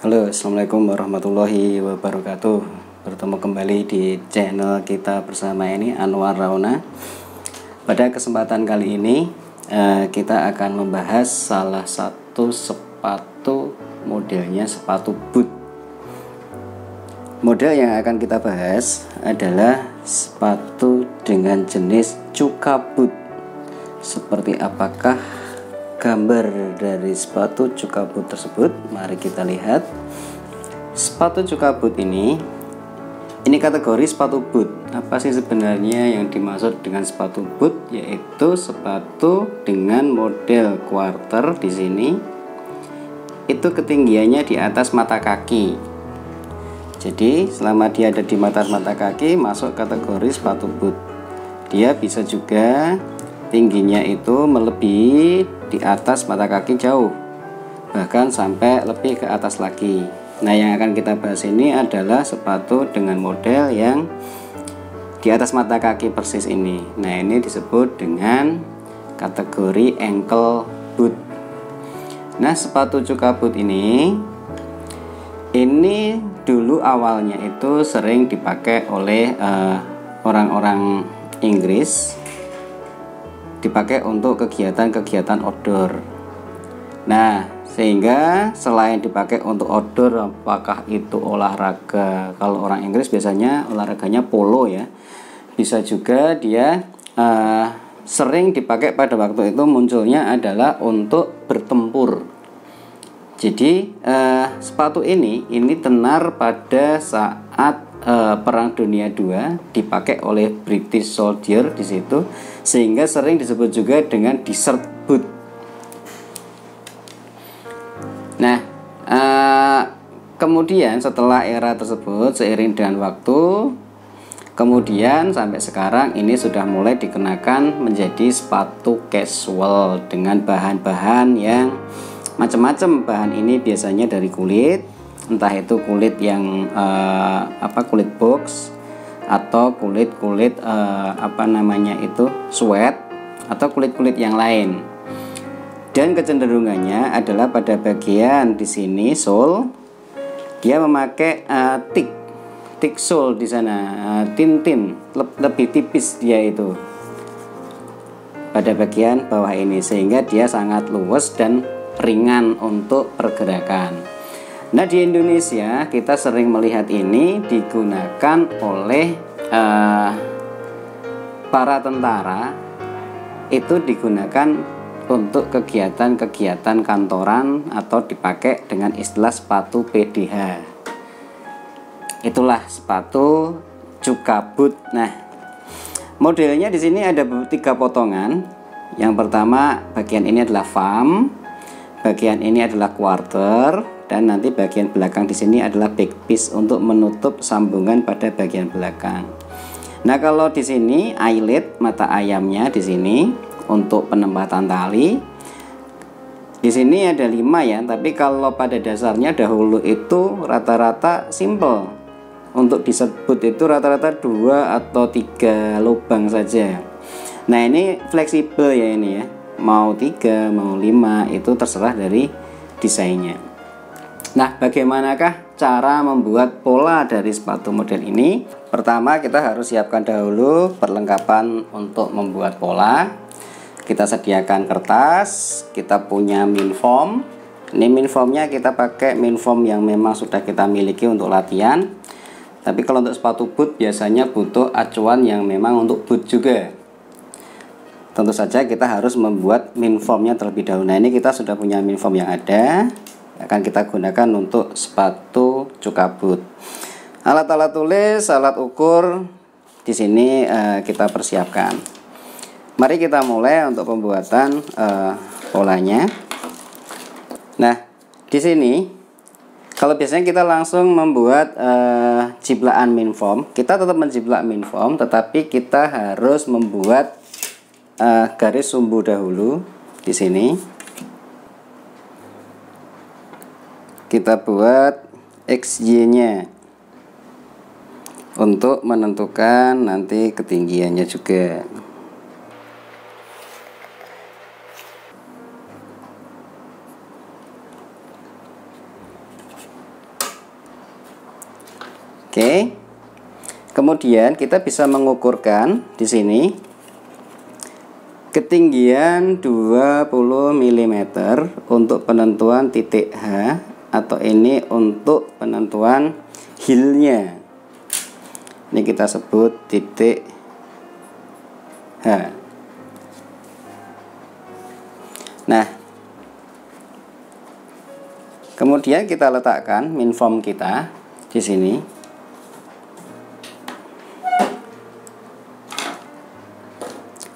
Halo, assalamualaikum warahmatullahi wabarakatuh. Bertemu kembali di channel kita bersama ini Anwar Rauna. Pada kesempatan kali ini kita akan membahas salah satu sepatu modelnya sepatu boot. Model yang akan kita bahas adalah sepatu dengan jenis Cuka boot. Seperti apakah gambar dari sepatu Cuka boot tersebut? Mari kita lihat. Sepatu Cuka boot ini kategori sepatu boot. Apa sih sebenarnya yang dimaksud dengan sepatu boot? Yaitu sepatu dengan model quarter di sini. Itu ketinggiannya di atas mata kaki. Jadi selama dia ada di atas mata kaki masuk kategori sepatu boot. Dia bisa juga tingginya itu melebihi di atas mata kaki jauh, bahkan sampai lebih ke atas lagi. Nah, yang akan kita bahas ini adalah sepatu dengan model yang di atas mata kaki persis ini. Nah, ini disebut dengan kategori ankle boot. Nah, sepatu Cuka boot ini dulu awalnya itu sering dipakai oleh orang-orang Inggris, dipakai untuk kegiatan-kegiatan outdoor. Nah, sehingga selain dipakai untuk outdoor, apakah itu olahraga, kalau orang Inggris biasanya olahraganya polo ya, bisa juga dia sering dipakai pada waktu itu munculnya adalah untuk bertempur. Jadi sepatu ini tenar pada saat Perang Dunia II, dipakai oleh British soldier di situ, sehingga sering disebut juga dengan desert boot. Nah, kemudian setelah era tersebut seiring dengan waktu, kemudian sampai sekarang ini sudah mulai dikenakan menjadi sepatu casual dengan bahan-bahan yang macam-macam. Bahan ini biasanya dari kulit, entah itu kulit yang kulit box atau kulit suede atau kulit yang lain. Dan kecenderungannya adalah pada bagian di sini sole, dia memakai thick sole di sana, tin lebih tipis dia itu pada bagian bawah ini, sehingga dia sangat luas dan ringan untuk pergerakan. Nah, di Indonesia kita sering melihat ini digunakan oleh para tentara. Itu digunakan untuk kegiatan-kegiatan kantoran atau dipakai dengan istilah sepatu PDH. Itulah sepatu Cuka boot. Nah, modelnya di sini ada 3 potongan. Yang pertama, bagian ini adalah thumb, bagian ini adalah quarter, dan nanti bagian belakang di sini adalah back piece untuk menutup sambungan pada bagian belakang. Nah, kalau di sini eyelet, mata ayamnya di sini untuk penempatan tali. Di sini ada 5 ya, tapi kalau pada dasarnya dahulu itu rata-rata simple. Untuk desert boot itu rata-rata 2 atau 3 lubang saja. Nah, ini fleksibel ya ini ya. Mau 3, mau 5, itu terserah dari desainnya. Nah, bagaimanakah cara membuat pola dari sepatu model ini? Pertama, kita harus siapkan dahulu perlengkapan untuk membuat pola. Kita sediakan kertas, kita punya min foam. Ini min foamnya kita pakai min foam yang memang sudah kita miliki untuk latihan. Tapi kalau untuk sepatu boot biasanya butuh acuan yang memang untuk boot juga. Tentu saja kita harus membuat min foamnya terlebih dahulu. Nah, ini kita sudah punya min foam yang ada, akan kita gunakan untuk sepatu Cuka boot. Alat-alat tulis, alat ukur di sini kita persiapkan. Mari kita mulai untuk pembuatan polanya. Nah, di sini kalau biasanya kita langsung membuat ciplaan min foam, kita tetap menjiplak min foam, tetapi kita harus membuat garis sumbu dahulu di sini. Kita buat XY-nya untuk menentukan nanti ketinggiannya juga. Oke. Kemudian kita bisa mengukurkan di sini ketinggian 20 mm untuk penentuan titik H, atau ini untuk penentuan heel-nya. Ini kita sebut titik H. Nah, kemudian kita letakkan minform kita di sini.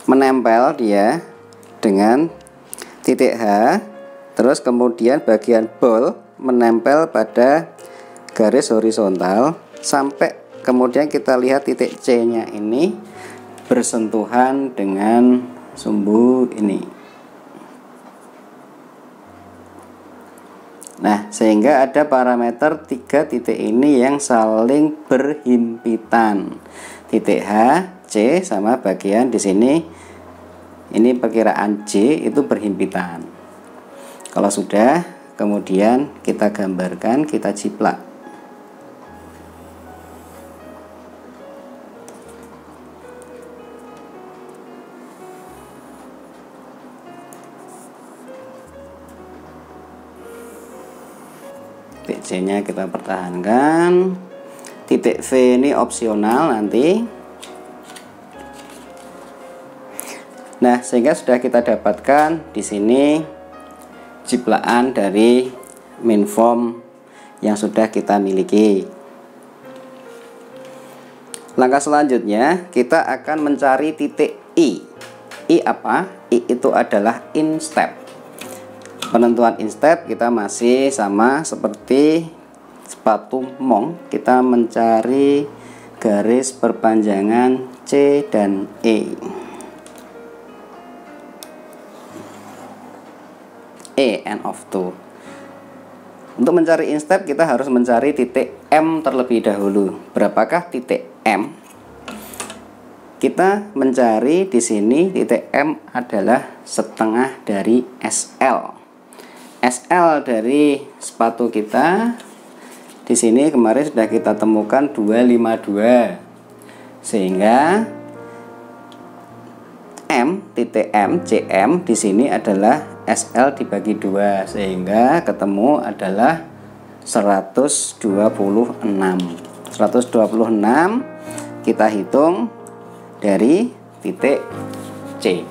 Menempel dia dengan titik H, terus kemudian bagian ball menempel pada garis horizontal sampai kemudian kita lihat titik C-nya ini bersentuhan dengan sumbu ini. Nah, sehingga ada parameter 3 titik ini yang saling berhimpitan. Titik H, C sama bagian di sini. Ini perkiraan J itu berhimpitan. Kalau sudah, kemudian kita gambarkan, kita jiplak. Titik C-nya kita pertahankan. Titik V ini opsional nanti. Nah, sehingga sudah kita dapatkan di sini jiplakan dari minform yang sudah kita miliki. Langkah selanjutnya kita akan mencari titik I. I apa? I itu adalah instep. Penentuan instep kita masih sama seperti sepatu mong. Kita mencari garis perpanjangan C dan E. End of 2. Untuk mencari instep kita harus mencari titik M terlebih dahulu. Berapakah titik M? Kita mencari di sini titik M adalah setengah dari SL. SL dari sepatu kita di sini kemarin sudah kita temukan 252. Sehingga titik M, CM di sini adalah SL dibagi 2, sehingga ketemu adalah 126. 126 kita hitung dari titik C.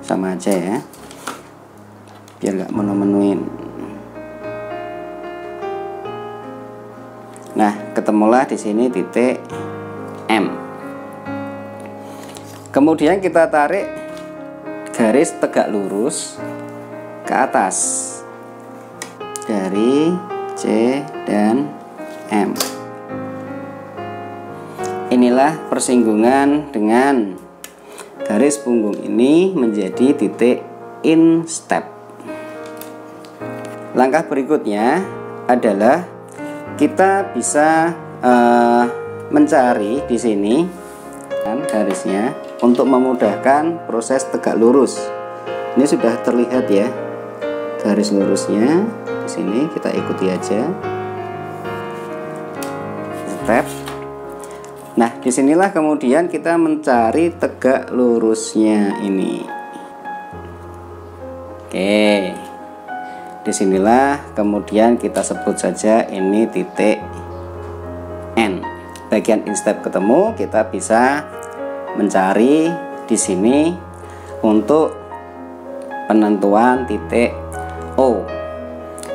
Sama aja ya, biar nggak menu-menuin. Nah, ketemulah di sini titik M. Kemudian kita tarik garis tegak lurus ke atas dari C dan M. Inilah persinggungan dengan garis punggung ini menjadi titik instep. Langkah berikutnya adalah kita bisa mencari di sini garisnya untuk memudahkan proses tegak lurus. Ini sudah terlihat ya garis lurusnya. Di sini kita ikuti aja step. Nah, disinilah kemudian kita mencari tegak lurusnya ini. Oke, disinilah kemudian kita sebut saja ini titik N. Bagian instep ketemu, kita bisa mencari di sini untuk penentuan titik O.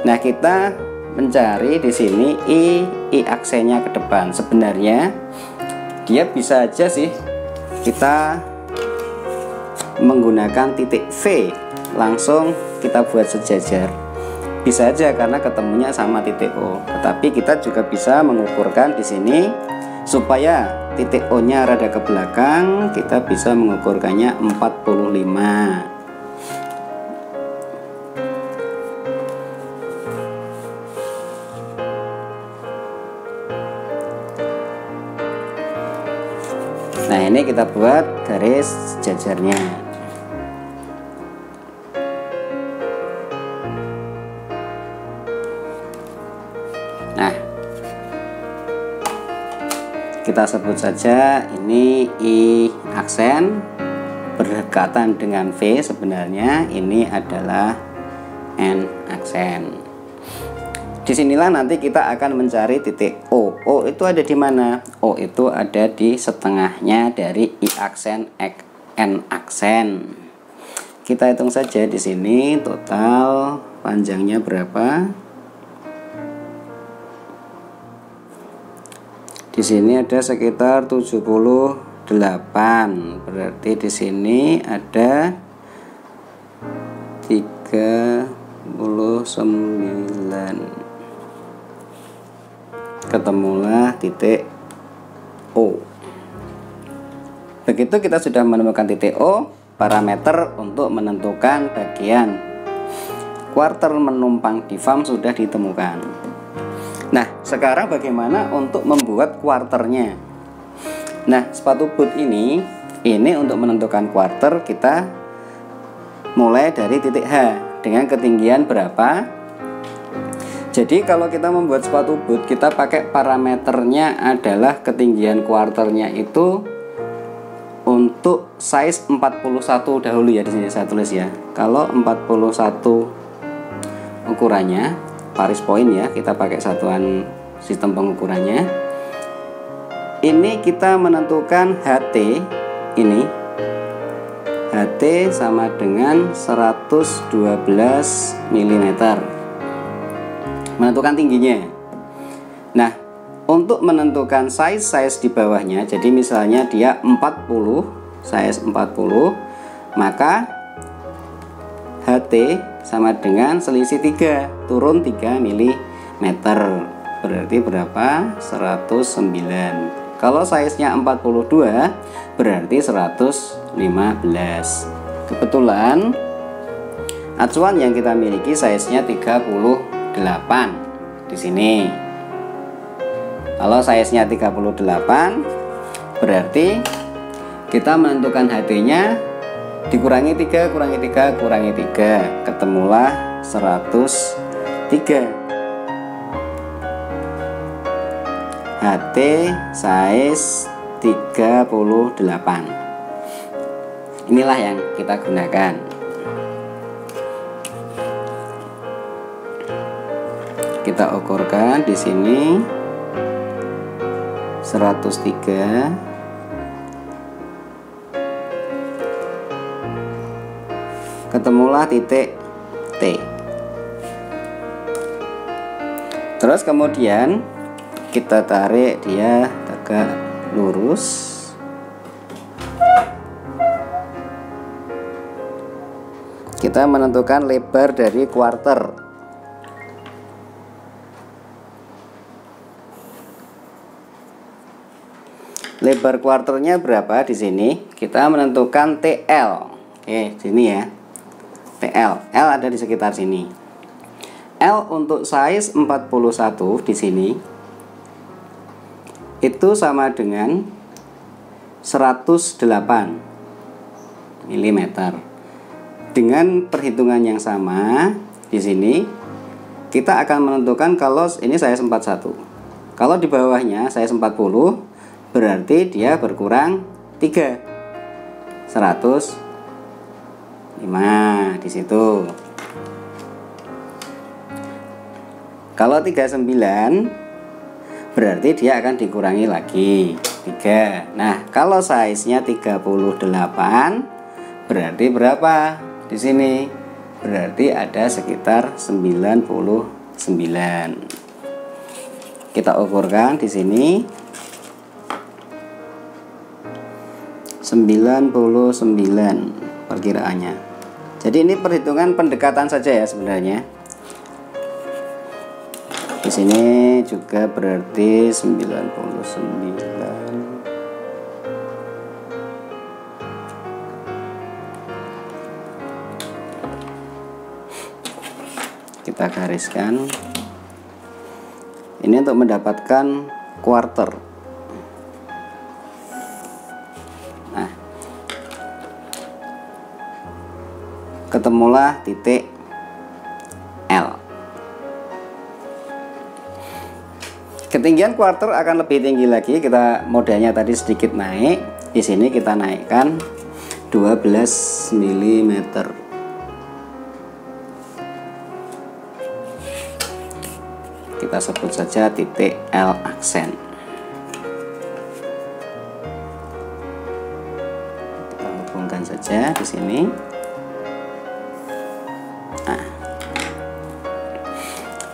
Nah, kita mencari di sini I aksennya ke depan. Sebenarnya dia bisa aja sih kita menggunakan titik V, langsung kita buat sejajar. Bisa aja karena ketemunya sama titik O. Tetapi kita juga bisa mengukurkan di sini supaya titik O-nya rada ke belakang, kita bisa mengukurkannya 45. Nah, ini kita buat garis jajarnya. Nah, kita sebut saja ini I aksen berdekatan dengan V, sebenarnya ini adalah N aksen. Disinilah nanti kita akan mencari titik O. O itu ada di mana? O itu ada di setengahnya dari I aksen N aksen. Kita hitung saja di sini total panjangnya berapa. Di sini ada sekitar 78. Berarti di sini ada 39. Ketemulah titik O. Begitu kita sudah menemukan titik O, parameter untuk menentukan bagian kuarter menumpang di farm sudah ditemukan. Nah, sekarang bagaimana untuk membuat kuarternya? Nah, sepatu boot ini untuk menentukan kuarter kita mulai dari titik H dengan ketinggian berapa. Jadi kalau kita membuat sepatu boot, kita pakai parameternya adalah ketinggian kuarternya itu untuk size 41 dahulu ya, di sini saya tulis ya. Kalau 41 ukurannya Paris point ya, kita pakai satuan sistem pengukurannya. Ini kita menentukan HT ini. HT sama dengan 112 mm. Menentukan tingginya. Nah, untuk menentukan size di bawahnya, jadi misalnya dia 40, size 40, maka HT sama dengan selisih 3, turun 3 mm. Berarti berapa? 109. Kalau size-nya 42, berarti 115. Kebetulan acuan yang kita miliki size-nya 38 di sini. Kalau size-nya 38, berarti kita menentukan HT-nya dikurangi 3, kurangi 3, kurangi 3, ketemulah 103. HT size 38. Inilah yang kita gunakan. Kita ukurkan di sini 103. Ketemulah titik T. Terus kemudian kita tarik dia tegak lurus. Kita menentukan lebar dari kuarter. Lebar kuarternya berapa di sini? Kita menentukan TL. Oke, sini ya. TL. L ada di sekitar sini. L untuk size 41 di sini itu sama dengan 108 mm. Dengan perhitungan yang sama di sini kita akan menentukan kalau ini size 41. Kalau di bawahnya size 40, berarti dia berkurang 3. 105 di situ. Kalau 39, berarti dia akan dikurangi lagi 3. Nah, kalau size-nya 38, berarti berapa? Di sini berarti ada sekitar 99. Kita ukurkan di sini 99 perkiraannya. Jadi ini perhitungan pendekatan saja ya sebenarnya. Di sini juga berarti 99. Kita gariskan. Ini untuk mendapatkan kuarter. Nah, ketemulah titik L. Ketinggian quarter akan lebih tinggi lagi. Kita modelnya tadi sedikit naik. Di sini kita naikkan 12 mm. Kita sebut saja titik L aksen. Kita hubungkan saja di sini. Nah,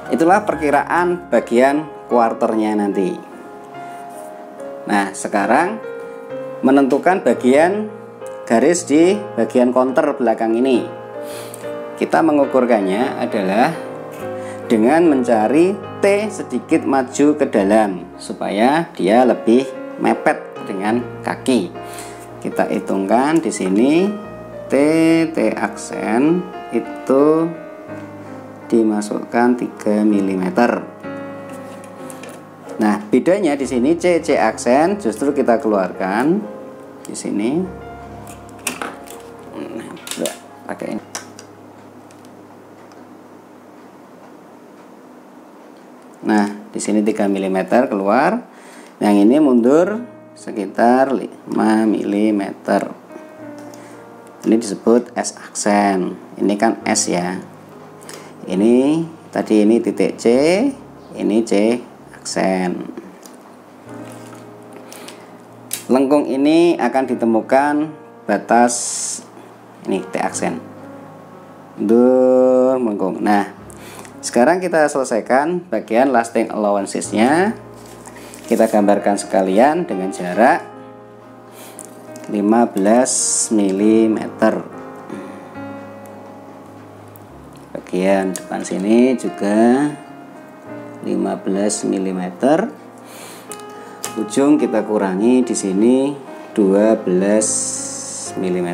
itulah perkiraan bagian kuarternya nanti. Nah, sekarang menentukan bagian garis di bagian konter belakang ini. Kita mengukurkannya adalah dengan mencari T sedikit maju ke dalam supaya dia lebih mepet dengan kaki. Kita hitungkan di sini T aksen itu dimasukkan 3 mm. Nah, bedanya di sini C aksen justru kita keluarkan di sini. Nah, pakai ini. Nah, di sini 3 mm keluar. Yang ini mundur sekitar 5 mm. Ini disebut S aksen. Ini kan S ya. Ini tadi ini titik C, ini C aksen. Lengkung ini akan ditemukan batas ini T aksen. Melengkung. Nah, sekarang kita selesaikan bagian lasting allowances-nya. Kita gambarkan sekalian dengan jarak 15 mm. Bagian depan sini juga 15 mm. Ujung kita kurangi di sini 12 mm.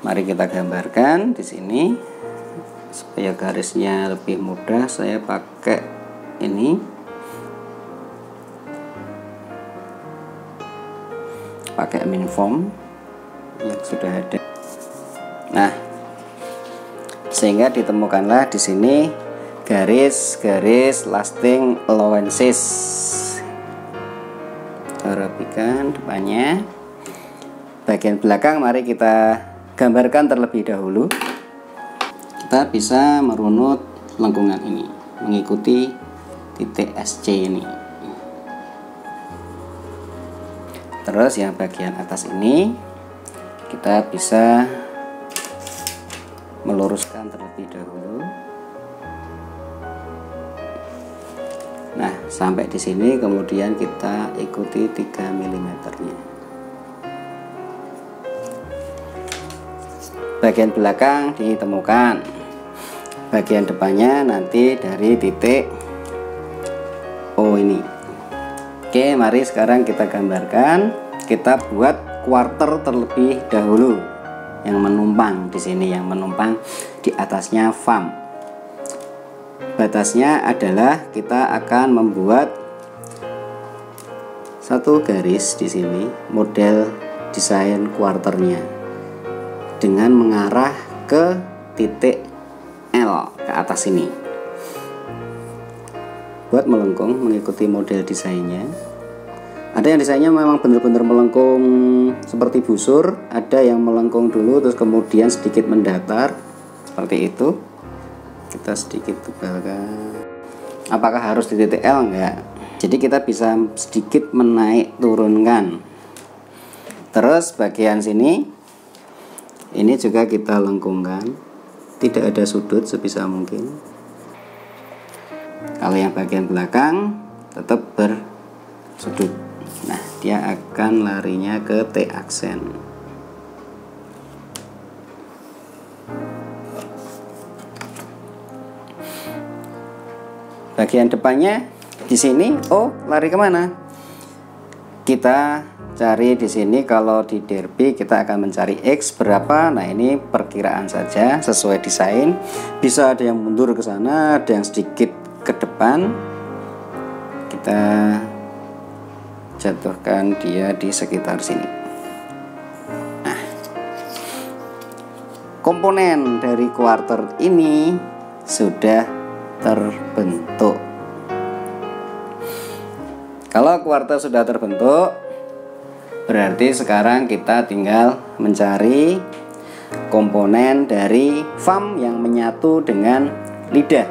Mari kita gambarkan di sini supaya garisnya lebih mudah. Saya pakai ini, pakai minform yang sudah ada. Nah, sehingga ditemukanlah di sini garis-garis lasting allowances. Kita rapikan depannya. Bagian belakang mari kita gambarkan terlebih dahulu. Kita bisa merunut lengkungan ini mengikuti titik SC ini. Terus yang bagian atas ini kita bisa meluruskan terlebih dahulu. Nah, sampai di sini kemudian kita ikuti 3 mm-nya. Bagian belakang ditemukan. Bagian depannya nanti dari titik O ini. Oke, mari sekarang kita gambarkan. Kita buat quarter terlebih dahulu. Yang menumpang di sini, yang menumpang di atasnya FAM. Batasnya adalah kita akan membuat satu garis di sini, model desain quarternya dengan mengarah ke titik L ke atas ini. Buat melengkung mengikuti model desainnya. Ada yang desainnya memang benar-benar melengkung seperti busur, ada yang melengkung dulu terus kemudian sedikit mendatar seperti itu. Kita sedikit tebalkan. Apakah harus di titik L? Enggak. Jadi kita bisa sedikit menaik turunkan. Terus bagian sini ini juga kita lengkungkan, tidak ada sudut sebisa mungkin. Kalau yang bagian belakang tetap bersudut. Nah, dia akan larinya ke T aksen. Bagian depannya di sini, lari kemana? Kita cari di sini. Kalau di derby kita akan mencari X berapa. Nah, ini perkiraan saja sesuai desain. Bisa ada yang mundur ke sana, ada yang sedikit ke depan. Kita jatuhkan dia di sekitar sini. Nah, komponen dari quarter ini sudah terbentuk. Kalau kuarter sudah terbentuk, berarti sekarang kita tinggal mencari komponen dari VAM yang menyatu dengan lidah.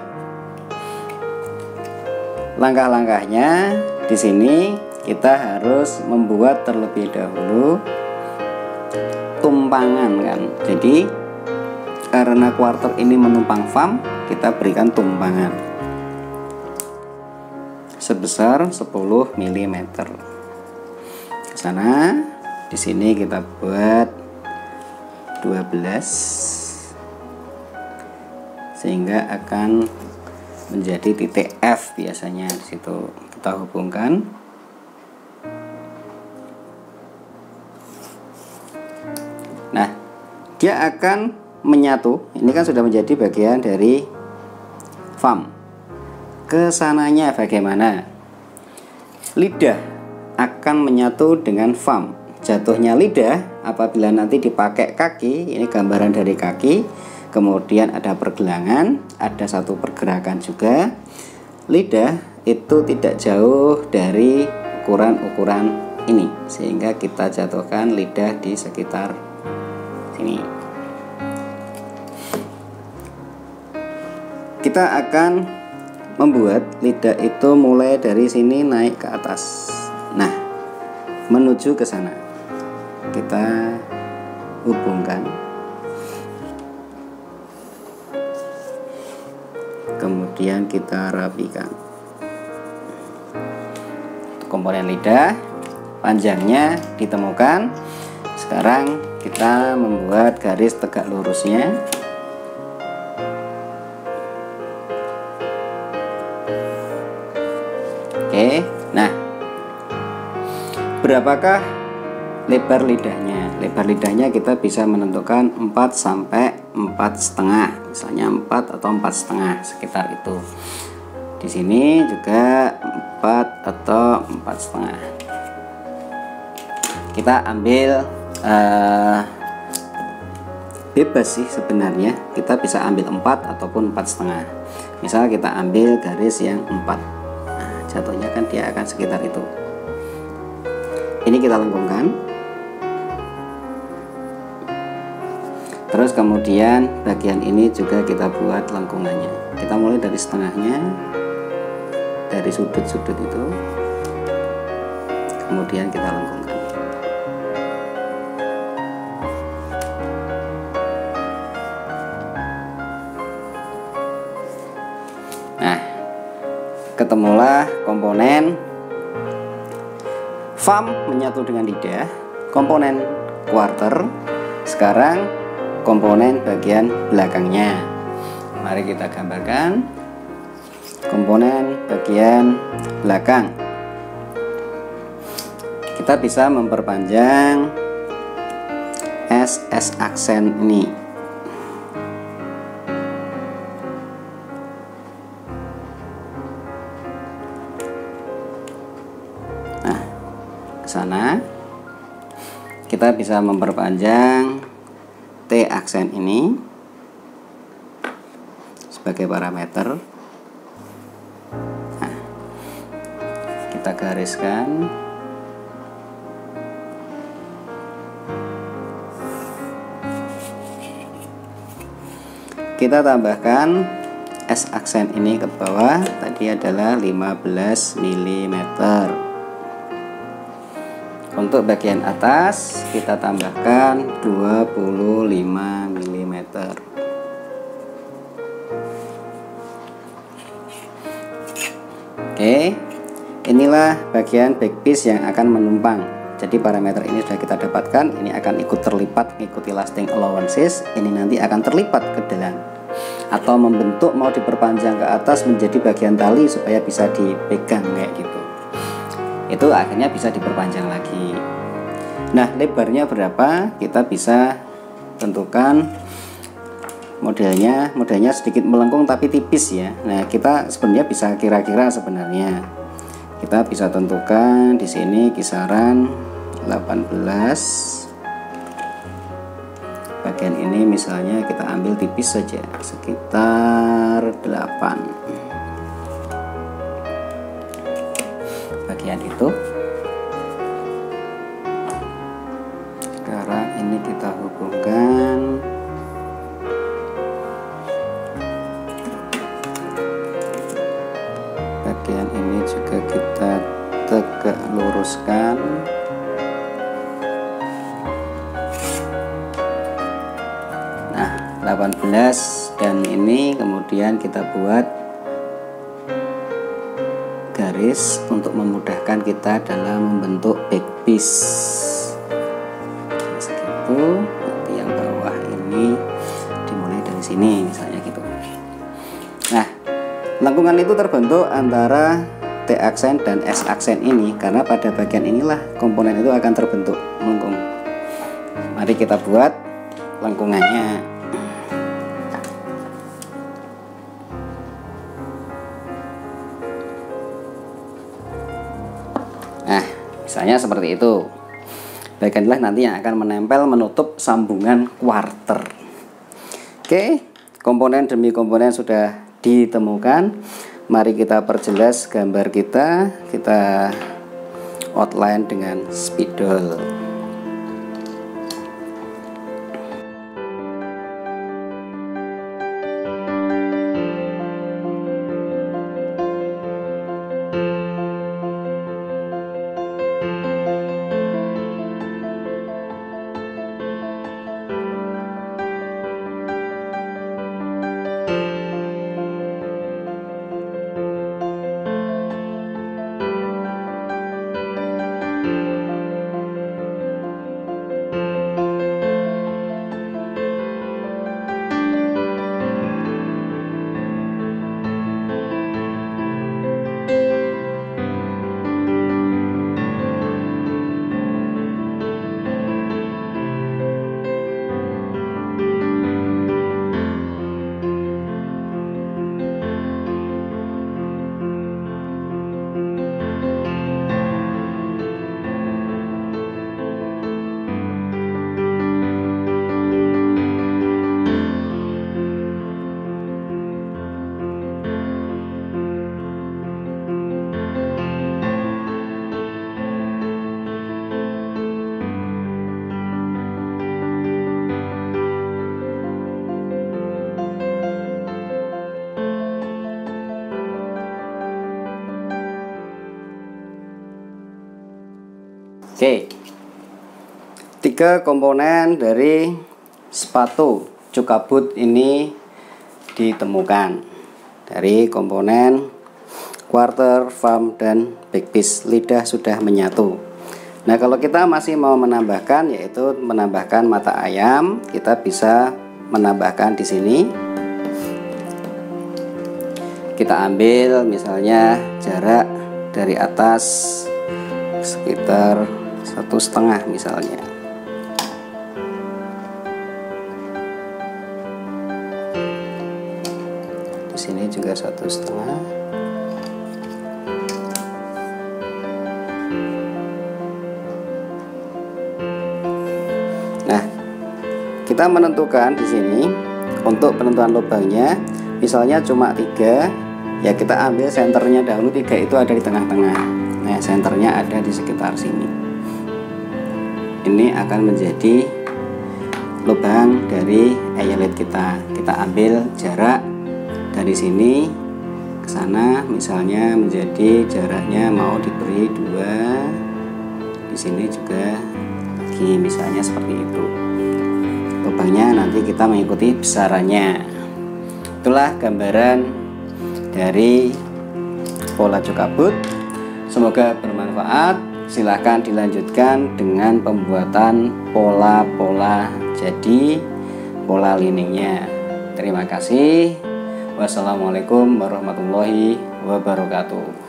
Langkah-langkahnya di sini kita harus membuat terlebih dahulu tumpangan kan. Jadi karena kuarter ini menumpang VAM, kita berikan tumpangan sebesar 10 mm. Ke sana, di sini kita buat 12 sehingga akan menjadi titik F biasanya di situ. Kita hubungkan. Nah, dia akan menyatu. Ini kan sudah menjadi bagian dari VAM. Kesananya bagaimana? Lidah akan menyatu dengan VAM. Jatuhnya lidah apabila nanti dipakai kaki, ini gambaran dari kaki, kemudian ada pergelangan, ada satu pergerakan juga. Lidah itu tidak jauh dari ukuran-ukuran ini, sehingga kita jatuhkan lidah di sekitar sini. Kita akan membuat lidah itu mulai dari sini naik ke atas. Nah, menuju ke sana kita hubungkan, kemudian kita rapikan. Komponen lidah panjangnya ditemukan. Sekarang kita membuat garis tegak lurusnya. Oke, nah berapakah lebar lidahnya? Lebar lidahnya kita bisa menentukan 4 sampai 4,5, misalnya 4 atau 4,5 sekitar itu. Di sini juga 4 atau 4,5. Kita ambil bebas sih sebenarnya. Kita bisa ambil 4 ataupun 4,5. Misal kita ambil garis yang 4. Jatuhnya kan dia akan sekitar itu. Ini kita lengkungkan. Terus kemudian bagian ini juga kita buat lengkungannya. Kita mulai dari setengahnya, dari sudut-sudut itu, kemudian kita lengkungkan. Nah, ketemulah komponen VAM menyatu dengan lidah, komponen kuarter. Sekarang komponen bagian belakangnya. Mari kita gambarkan komponen bagian belakang. Kita bisa memperpanjang SS aksen ini. Nah, ke sana kita bisa memperpanjang T aksen ini sebagai parameter. Nah, kita gariskan. Kita tambahkan S aksen ini ke bawah, tadi adalah 15 mm. Untuk bagian atas kita tambahkan 25 mm. Oke, inilah bagian backpiece yang akan menumpang. Jadi parameter ini sudah kita dapatkan. Ini akan ikut terlipat mengikuti lasting allowances. Ini nanti akan terlipat ke dalam atau membentuk, mau diperpanjang ke atas menjadi bagian tali supaya bisa dipegang kayak gitu. Itu akhirnya bisa diperpanjang lagi. Nah, lebarnya berapa kita bisa tentukan. Modelnya sedikit melengkung tapi tipis ya. Nah, kita sebenarnya bisa kira-kira sebenarnya. Kita bisa tentukan di sini kisaran 18. Bagian ini misalnya kita ambil tipis saja sekitar 8. bagian itu. Sekarang ini kita hubungkan bagian ini juga kita tegak luruskan. Nah, 18 dan ini kemudian kita buat garis untuk memudahkan kita dalam membentuk backpiece. Segitu. Nanti yang bawah ini dimulai dari sini misalnya gitu. Nah, lengkungan itu terbentuk antara T aksen dan S aksen ini karena pada bagian inilah komponen itu akan terbentuk melengkung. Mari kita buat lengkungannya. Nah, misalnya seperti itu. Bagian inilah nanti yang akan menempel menutup sambungan quarter. Oke, komponen demi komponen sudah ditemukan. Mari kita perjelas gambar kita outline dengan spidol. Oke, 3 komponen dari sepatu cuka boot ini ditemukan dari komponen quarter, thumb, dan backpiece. Lidah sudah menyatu. Nah, kalau kita masih mau menambahkan, yaitu menambahkan mata ayam, kita bisa menambahkan di sini. Kita ambil misalnya jarak dari atas sekitar 1,5 misalnya. Di sini juga 1,5. Nah, kita menentukan di sini untuk penentuan lubangnya, misalnya cuma 3, ya kita ambil senternya dahulu. 3 itu ada di tengah-tengah. Nah, senternya ada di sekitar sini. Ini akan menjadi lubang dari eyelet kita. Kita ambil jarak dari sini ke sana, misalnya menjadi jaraknya mau diberi 2. Di sini juga lagi, misalnya seperti itu. Lubangnya nanti kita mengikuti besarannya. Itulah gambaran dari pola cuka boot. Semoga bermanfaat. Silahkan dilanjutkan dengan pembuatan pola-pola jadi pola liningnya. Terima kasih. Wassalamualaikum warahmatullahi wabarakatuh.